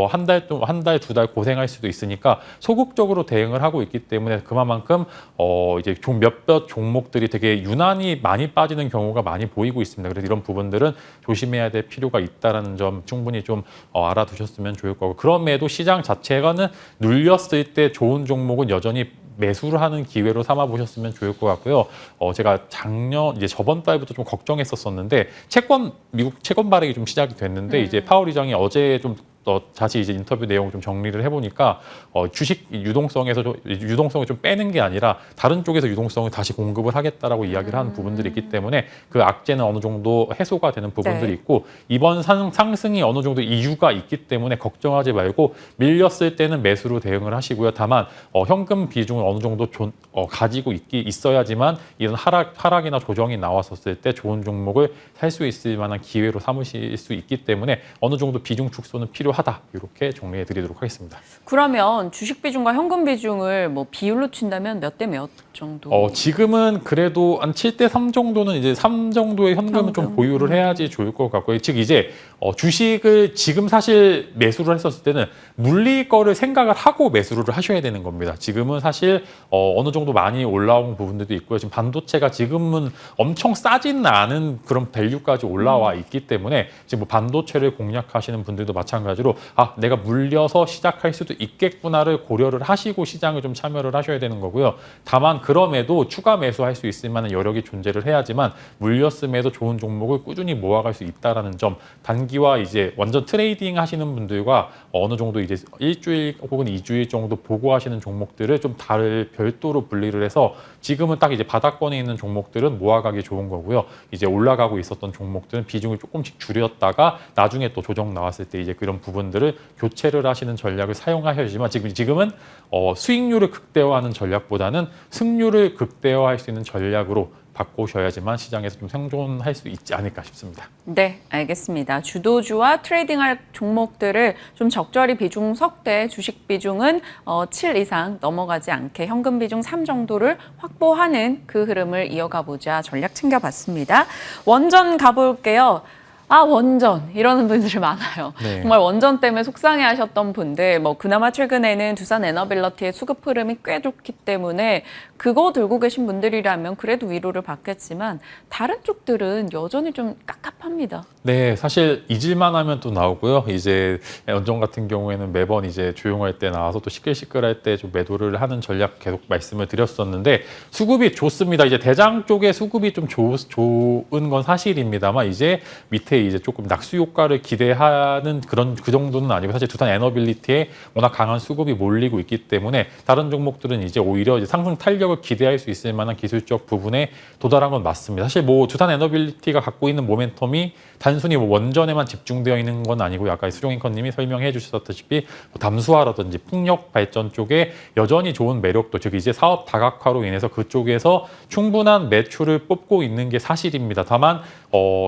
한 달, 두 달 고생할 수도 있으니까 소극적으로 대응을 하고 있기 때문에 그만큼 이제 몇몇 종목들이 되게 유난히 많이 빠지는 경우가 많이 보이고 있습니다. 그래서 이런 부분들은 조심해야 될 필요가 있다라는 점 충분히 좀 알아두셨으면 좋을 거고 그럼에도 시장 자체가는 눌렸을 때 좋은 종목은 여전히 매수를 하는 기회로 삼아 보셨으면 좋을 것 같고요. 제가 저번 달부터 좀 걱정했었는데 미국 채권 발행이 좀 시작이 됐는데 이제 파월 의장이 어제 좀 다시 이제 인터뷰 내용을 좀 정리를 해보니까 주식 유동성을 좀 빼는 게 아니라 다른 쪽에서 유동성을 다시 공급을 하겠다라고 이야기를 하는 부분들이 있기 때문에 그 악재는 어느 정도 해소가 되는 부분들이 네. 있고 이번 상승이 어느 정도 이유가 있기 때문에 걱정하지 말고 밀렸을 때는 매수로 대응을 하시고요. 다만 현금 비중을 어느 정도 가지고 있어야지만 이런 하락이나 조정이 나왔었을 때 좋은 종목을 살 수 있을 만한 기회로 삼으실 수 있기 때문에 어느 정도 비중 축소는 필요하다. 이렇게 정리해 드리도록 하겠습니다. 그러면 주식 비중과 현금 비중을 뭐 비율로 친다면 몇 대 몇 정도? 지금은 그래도 한 7대 3 정도는 이제 3 정도의 현금은 좀 보유를 해야지 좋을 것 같고요. 즉 이제 주식을 지금 사실 매수를 했었을 때는 물릴 거를 생각을 하고 매수를 하셔야 되는 겁니다. 지금은 사실 어느 정도 많이 올라온 부분들도 있고요. 지금 반도체가 지금은 엄청 싸지는 않은 그런 밸류까지 올라와 있기 때문에 지금 뭐 반도체를 공략하시는 분들도 마찬가지로 내가 물려서 시작할 수도 있겠구나를 고려를 하시고 시장을 좀 참여를 하셔야 되는 거고요. 다만 그럼에도 추가 매수할 수 있을 만한 여력이 존재를 해야지만 물렸음에도 좋은 종목을 꾸준히 모아갈 수 있다라는 점 단기와 이제 완전 트레이딩 하시는 분들과 어느 정도 이제 일주일 혹은 2주일 정도 보고 하시는 종목들을 좀 별도로 분리를 해서 지금은 딱 이제 바닥권에 있는 종목들은 모아가기 좋은 거고요. 이제 올라가고 있었던 종목들은 비중을 조금씩 줄였다가 나중에 또 조정 나왔을 때 이제 그런 부분들을 교체를 하시는 전략을 사용하셔야지만 지금은 수익률을 극대화하는 전략보다는 승률을 극대화할 수 있는 전략으로 바꾸셔야지만 시장에서 좀 생존할 수 있지 않을까 싶습니다. 네, 알겠습니다. 주도주와 트레이딩할 종목들을 좀 적절히 비중 섞되 주식 비중은 7 이상 넘어가지 않게 현금 비중 3 정도를 확보하는 그 흐름을 이어가보자 전략 챙겨봤습니다. 원전 가볼게요. 원전 이러는 분들이 많아요. 네. 정말 원전 때문에 속상해하셨던 분들, 그나마 최근에는 두산 에너빌리티의 수급 흐름이 꽤 좋기 때문에 그거 들고 계신 분들이라면 그래도 위로를 받겠지만 다른 쪽들은 여전히 좀 깝깝합니다. 네, 사실 잊을만 하면 또 나오고요. 이제 원전 같은 경우에는 매번 이제 조용할 때 나와서 또 시끌시끌할 때 좀 매도를 하는 전략 계속 말씀을 드렸었는데 수급이 좋습니다. 이제 대장 쪽에 수급이 좀 좋은 건 사실입니다만 이제 밑에 이제 조금 낙수 효과를 기대하는 그 정도는 아니고 사실 두산 에너빌리티에 워낙 강한 수급이 몰리고 있기 때문에 다른 종목들은 이제 오히려 이제 상승 탄력을 기대할 수 있을 만한 기술적 부분에 도달한 건 맞습니다. 사실 두산 에너빌리티가 갖고 있는 모멘텀이 단순히 원전에만 집중되어 있는 건 아니고 아까 수종앵커님이 설명해 주셨다시피 담수화라든지 풍력 발전 쪽에 여전히 좋은 매력도 즉 이제 사업 다각화로 인해서 그쪽에서 충분한 매출을 뽑고 있는 게 사실입니다. 다만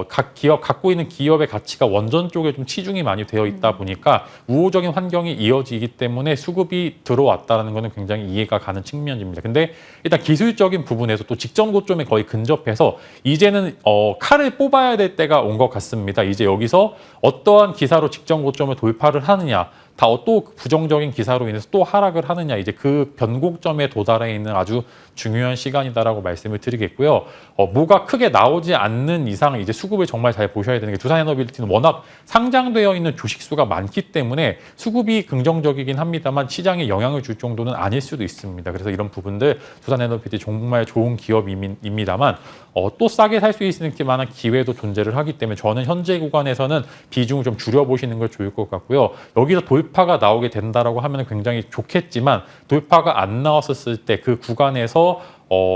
각 기업 갖고 있는 기업의 가치가 원전 쪽에 좀 치중이 많이 되어 있다 보니까 우호적인 환경이 이어지기 때문에 수급이 들어왔다는 것은 굉장히 이해가 가는 측면입니다. 근데 일단 기술적인 부분에서 또 직전 고점에 거의 근접해서 이제는 칼을 뽑아야 될 때가 온 것 같습니다. 이제 여기서 어떠한 기사로 직전 고점을 돌파를 하느냐 또 부정적인 기사로 인해서 또 하락을 하느냐 이제 그 변곡점에 도달해 있는 아주 중요한 시간이다라고 말씀을 드리겠고요. 뭐가 크게 나오지 않는 이상 이제 수급을 정말 잘 보셔야 되는 게 두산에너빌리티는 워낙 상장되어 있는 주식수가 많기 때문에 수급이 긍정적이긴 합니다만 시장에 영향을 줄 정도는 아닐 수도 있습니다. 그래서 이런 부분들 두산에너빌리티 정말 좋은 기업입니다만 또 싸게 살 수 있을 만한 기회도 존재를 하기 때문에 저는 현재 구간에서는 비중을 좀 줄여보시는 걸 좋을 것 같고요. 여기서 돌파가 나오게 된다라고 하면 굉장히 좋겠지만 돌파가 안 나왔었을 때 그 구간에서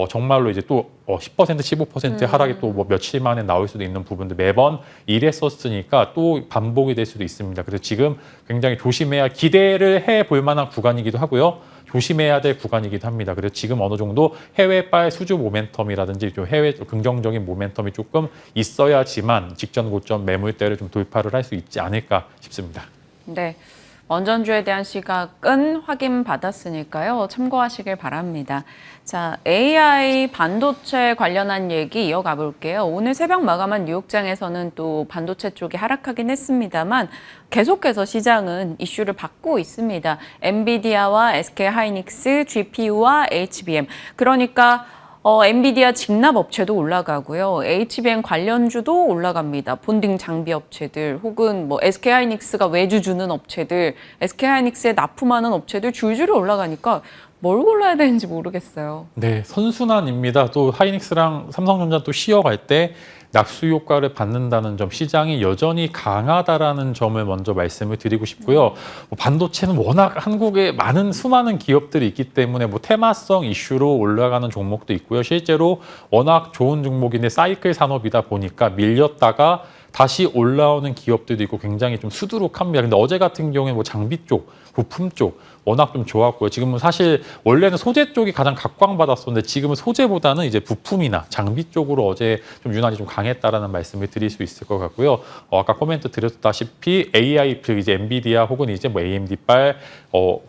정말로 이제 또 10% 15%의 하락이 또 뭐 며칠 만에 나올 수도 있는 부분들 매번 이랬었으니까 또 반복이 될 수도 있습니다. 그래서 지금 굉장히 조심해야 기대를 해볼 만한 구간이기도 하고요. 조심해야 될 구간이기도 합니다. 그래서 지금 어느 정도 해외발 수주 모멘텀이라든지 좀 해외 긍정적인 모멘텀이 조금 있어야지만 직전 고점 매물대를 좀 돌파를 할 수 있지 않을까 싶습니다. 네. 원전주에 대한 시각은 확인받았으니까요. 참고하시길 바랍니다. 자, AI 반도체 관련한 얘기 이어가 볼게요. 오늘 새벽 마감한 뉴욕장에서는 또 반도체 쪽이 하락하긴 했습니다만 계속해서 시장은 이슈를 받고 있습니다. 엔비디아와 SK하이닉스, GPU와 HBM. 그러니까 엔비디아 직납 업체도 올라가고요. HBM 관련주도 올라갑니다. 본딩 장비 업체들 혹은 뭐 SK하이닉스가 외주 주는 업체들, SK하이닉스에 납품하는 업체들 줄줄이 올라가니까 뭘 골라야 되는지 모르겠어요. 네, 선순환입니다. 또 하이닉스랑 삼성전자 또 쉬어갈 때 낙수 효과를 받는다는 점, 시장이 여전히 강하다라는 점을 먼저 말씀을 드리고 싶고요. 반도체는 워낙 한국에 수많은 기업들이 있기 때문에 테마성 이슈로 올라가는 종목도 있고요. 실제로 워낙 좋은 종목인데 사이클 산업이다 보니까 밀렸다가 다시 올라오는 기업들도 있고 굉장히 좀 수두룩합니다. 근데 어제 같은 경우에 장비 쪽, 부품 쪽 워낙 좀 좋았고요. 지금은 사실 원래는 소재 쪽이 가장 각광받았었는데 지금은 소재보다는 이제 부품이나 장비 쪽으로 어제 좀 유난히 좀 강했다라는 말씀을 드릴 수 있을 것 같고요. 아까 코멘트 드렸다시피 AI, 이제 엔비디아 혹은 이제 AMD발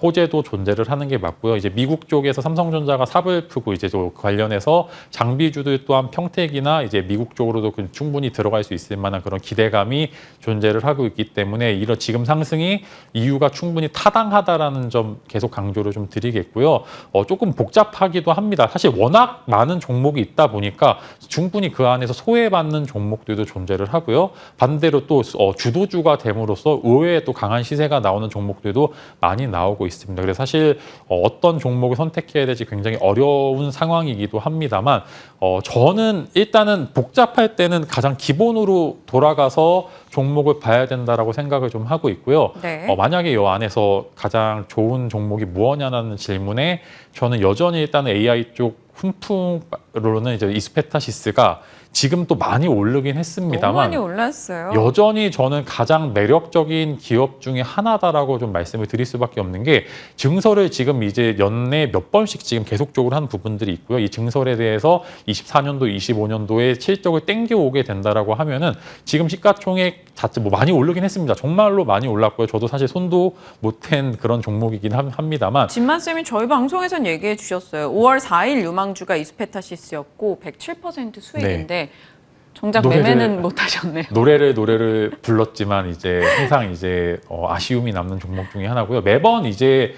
호재도 존재를 하는 게 맞고요. 이제 미국 쪽에서 삼성전자가 삽을 푸고 이제 또 관련해서 장비주들 또한 평택이나 이제 미국 쪽으로도 충분히 들어갈 수 있을 만한 그런 기대감이 존재를 하고 있기 때문에 이런 지금 상승이 이유가 충분히 타당하다라는 점 계속 강조를 좀 드리겠고요. 조금 복잡하기도 합니다. 사실 워낙 많은 종목이 있다 보니까 충분히 그 안에서 소외받는 종목들도 존재를 하고요. 반대로 또 주도주가 됨으로써 의외에 또 강한 시세가 나오는 종목들도 많이 나오고 있습니다. 그래서 사실 어떤 종목을 선택해야 될지 굉장히 어려운 상황이기도 합니다만 저는 일단은 복잡할 때는 가장 기본으로 돌아가서 종목을 봐야 된다라고 생각을 좀 하고 있고요. 네. 만약에 이 안에서 가장 좋은 종목이 무엇냐는 질문에 저는 여전히 일단 AI 쪽 훈풍으로는 이제 이스페타시스가 지금 또 많이 오르긴 했습니다만 너무 많이 올랐어요. 여전히 저는 가장 매력적인 기업 중에 하나다라고 좀 말씀을 드릴 수밖에 없는 게 증설을 지금 이제 연내 몇 번씩 지금 계속적으로 한 부분들이 있고요. 이 증설에 대해서 24년도, 25년도에 실적을 땡겨오게 된다라고 하면은 지금 시가총액 자체 많이 오르긴 했습니다. 정말로 많이 올랐고요. 저도 사실 손도 못댄 그런 종목이긴 합니다만 진만 쌤이 저희 방송에선 얘기해 주셨어요. 5월 4일 유망주가 이스페타시스였고 107% 수익인데 정작 매매는 못 하셨네요. 노래를 불렀지만 이제 항상 이제 아쉬움이 남는 종목 중에 하나고요. 매번 이제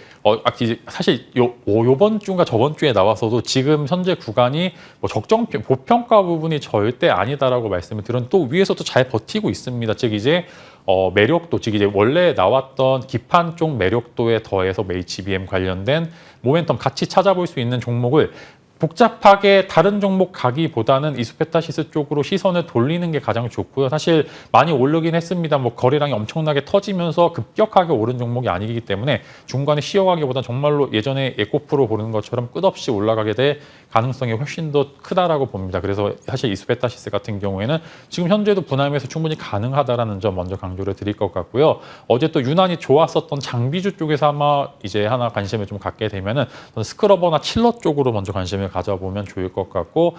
사실 요번 주인가 저번 주에 나와서도 지금 현재 구간이 적정 보평가 부분이 절대 아니다라고 말씀을 드렸는데 또 위에서도 잘 버티고 있습니다. 즉 이제 매력도 즉 이제 원래 나왔던 기판 쪽 매력도에 더해서 HBM 관련된 모멘텀 같이 찾아볼 수 있는 종목을 복잡하게 다른 종목 가기보다는 이스페타시스 쪽으로 시선을 돌리는 게 가장 좋고요. 사실 많이 오르긴 했습니다. 거래량이 엄청나게 터지면서 급격하게 오른 종목이 아니기 때문에 중간에 쉬어가기보다는 정말로 예전에 에코프로 보는 것처럼 끝없이 올라가게 될 가능성이 훨씬 더 크다라고 봅니다. 그래서 사실 이스페타시스 같은 경우에는 지금 현재도 분할매수 충분히 가능하다라는 점 먼저 강조를 드릴 것 같고요. 어제 또 유난히 좋았었던 장비주 쪽에서 아마 이제 하나 관심을 좀 갖게 되면은 스크러버나 칠러 쪽으로 먼저 관심을 가져보면 좋을 것 같고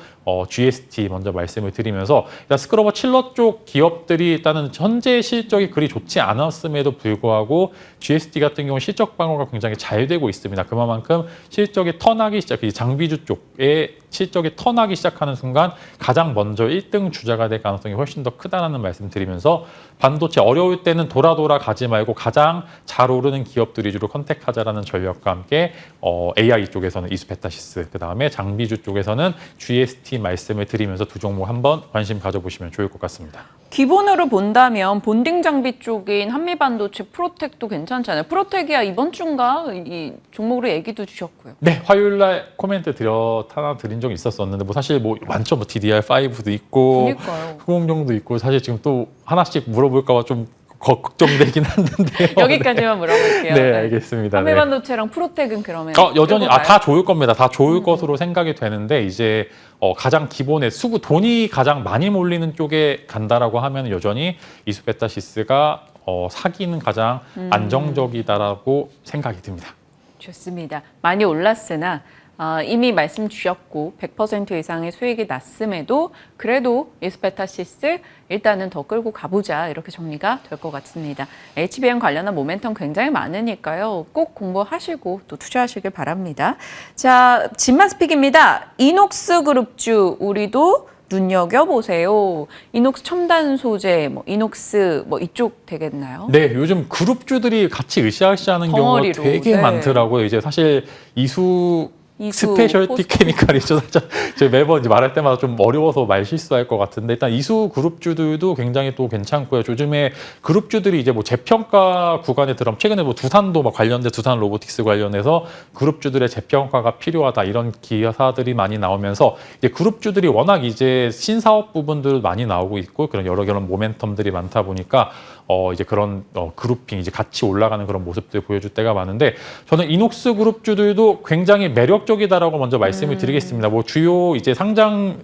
GST 먼저 말씀을 드리면서 일단 스크러버 칠러 쪽 기업들이 일단은 현재 실적이 그리 좋지 않았음에도 불구하고 GST 같은 경우 실적 방어가 굉장히 잘 되고 있습니다. 그만큼 실적이 턴하기 장비주 쪽에 실적이 턴하기 시작하는 순간 가장 먼저 1등 주자가 될 가능성이 훨씬 더 크다는 말씀 드리면서 반도체 어려울 때는 돌아 가지 말고 가장 잘 오르는 기업들 위주로 컨택하자라는 전략과 함께 AI 쪽에서는 이스페타시스, 그다음에 장비주 쪽에서는 GST 말씀을 드리면서 두 종목 한번 관심 가져보시면 좋을 것 같습니다. 기본으로 본다면 본딩 장비 쪽인 한미반도체 프로텍도 괜찮잖아요. 프로텍이야 이번 주인가 이 종목으로 얘기도 주셨고요. 네, 화요일 날 코멘트 하나 드린 적이 있었었는데 사실 많죠. DDR5도 있고 그러니까요. 후공정도 있고 사실 지금 또 하나씩 물어볼까 봐 좀 걱정되긴 하는데요. 여기까지만 물어볼게요. 네, 알겠습니다. 네. 한미반도체랑 프로텍은 그러면 여전히 끌고 가요? 다 좋을 겁니다. 다 좋을 것으로 생각이 되는데 이제 가장 기본의 돈이 가장 많이 몰리는 쪽에 간다라고 하면 여전히 이수베타시스가 사기는 가장 안정적이다라고 생각이 듭니다. 좋습니다. 많이 올랐으나 이미 말씀 주셨고 100% 이상의 수익이 났음에도 그래도 이스페타시스 일단은 더 끌고 가보자 이렇게 정리가 될 것 같습니다. HBM 관련한 모멘텀 굉장히 많으니까요. 꼭 공부하시고 또 투자하시길 바랍니다. 자, 진마스픽입니다. 이녹스 그룹주 우리도 눈여겨보세요. 이녹스 첨단 소재, 이녹스 이쪽 되겠나요? 네, 요즘 그룹주들이 같이 으쌰으쌰하는 경우가 덩어리로, 되게 네. 많더라고요. 이제 사실 이수 스페셜티 포스코. 케미칼이죠. 살짝 제가 매번 이제 말할 때마다 좀 어려워서 말 실수할 것 같은데 일단 이수 그룹주들도 굉장히 또 괜찮고요. 요즘에 그룹주들이 이제 재평가 구간에 들어가면 최근에 두산도 관련된 두산 로보틱스 관련해서 그룹주들의 재평가가 필요하다 이런 기사들이 많이 나오면서 이제 그룹주들이 워낙 이제 신사업 부분들 많이 나오고 있고 그런 여러 모멘텀들이 많다 보니까 이제 그런 그룹핑 이제 같이 올라가는 그런 모습들 보여줄 때가 많은데 저는 이녹스 그룹주들도 굉장히 매력적이다라고 먼저 말씀을 드리겠습니다. 주요 이제 상장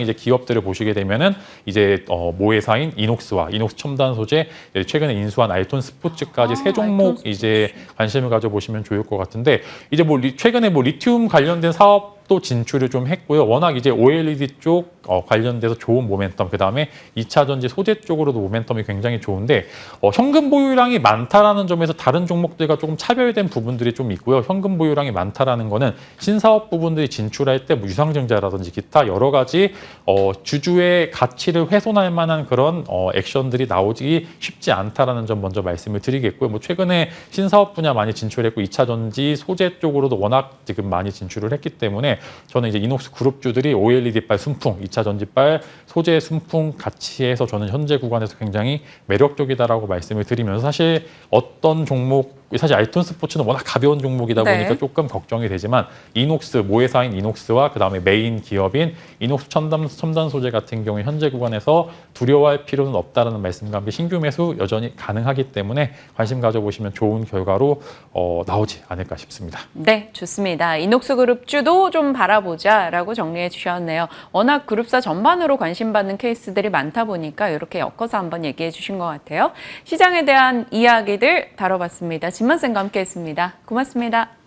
이제 기업들을 보시게 되면은 이제 모회사인 이녹스와 이녹스 첨단 소재 최근에 인수한 알톤 스포츠까지 세 종목 이제 관심을 가져보시면 좋을 것 같은데 이제 최근에 리튬 관련된 사업 또 진출을 좀 했고요. 워낙 이제 OLED 쪽 관련돼서 좋은 모멘텀, 그 다음에 2차 전지 소재 쪽으로도 모멘텀이 굉장히 좋은데 현금 보유량이 많다라는 점에서 다른 종목들과 조금 차별된 부분들이 좀 있고요. 현금 보유량이 많다라는 거는 신사업 부분들이 진출할 때 유상증자라든지 기타 여러 가지 주주의 가치를 훼손할 만한 그런 액션들이 나오기 쉽지 않다라는 점 먼저 말씀을 드리겠고요. 최근에 신사업 분야 많이 진출했고 2차 전지 소재 쪽으로도 워낙 지금 많이 진출을 했기 때문에 저는 이제 이녹스 그룹주들이 OLED빨 순풍, 2차 전지빨 소재 순풍 같이 해서 저는 현재 구간에서 굉장히 매력적이다라고 말씀을 드리면서 사실 어떤 종목 사실 알톤 스포츠는 워낙 가벼운 종목이다 보니까 네. 조금 걱정이 되지만 이녹스 모회사인 이녹스와 그다음에 메인 기업인 이녹스 첨단 소재 같은 경우 현재 구간에서 두려워할 필요는 없다라는 말씀과 함께 신규 매수 여전히 가능하기 때문에 관심 가져보시면 좋은 결과로 나오지 않을까 싶습니다. 네, 좋습니다. 이녹스 그룹주도 좀 바라보자라고 정리해 주셨네요. 워낙 그룹사 전반으로 관심받는 케이스들이 많다 보니까 이렇게 엮어서 한번 얘기해 주신 것 같아요. 시장에 대한 이야기들 다뤄봤습니다. 진만쌤과 함께했습니다. 고맙습니다.